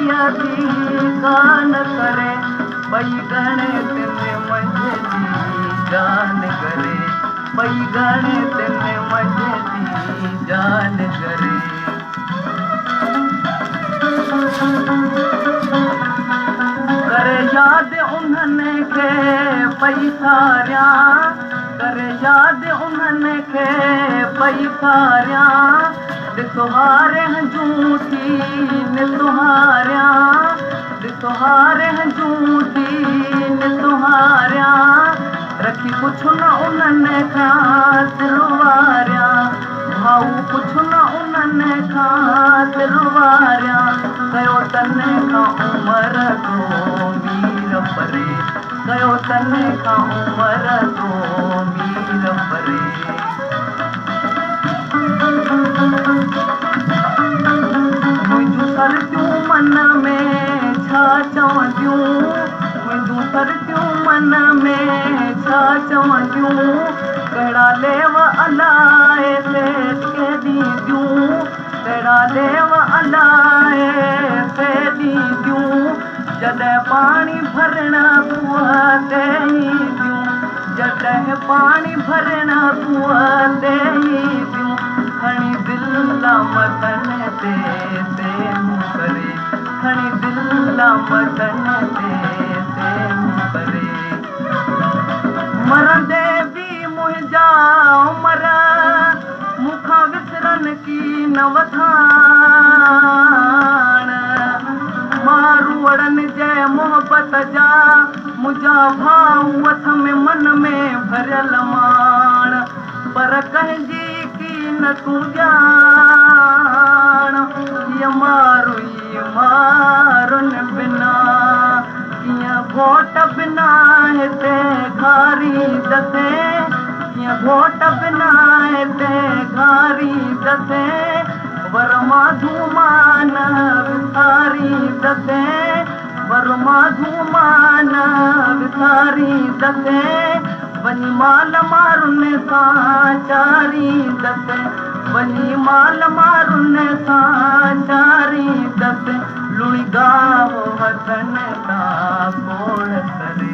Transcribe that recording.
पीअ जी कान करे पई घणे तिन मंझि जी जान करे पई घणे तिन मंझि जी जान करे करे याद उन्हनि खे पई सारियां करे याद उन्हनि खे पई सारियां ॾिसोहारे झूठी निसुहारियां ॾिसोहारे झूठी निसुहारियां रखी कुझु न उन्हनि खां सिलवारियां भाऊ कुझु न उन्हनि खां सिलवारियां कयो तन खां उमिरि तो मीर परे कयो तन खां उमिरि तो मीर परे मुंहिंजूं सरतियूं मन में छा चवंदियूं मुंहिंजूं सरतियूं मन में छा चवंदियूं कहिड़ा लेव अलाए पेट खे ॾींदियूं कहिड़ा लेव अलाए पे ॾींदियूं जॾहिं पाणी भरण खूह ते ईंदियूं जॾहिं पाणी भरण खूह ते ईंदियूं खणी दिलि मथन ते मूं करे खणी दिलि मथन ते मूं करे मरंदे बि मुंहिंजा उमर मूंखां विसरनि की न वठाण मारूअड़नि जंहिं मोहबत जा मुंहिंजा भाऊ हथ में मन में भरियल माण पर कंहिंजी की न तूं ॼाण हीअ मारुनि बिना कीअं घोट बिना हिते घारी दसे कीअं घोट बिना हिते घारी दसे वर माधूमान विसारी दसे वर माधूमान विसारी दसे वञी माल मारुनि सां चारी दसे वञी माल मारुनि सां चारी दसे लुणी गाहो हथनि सां कोड़ करे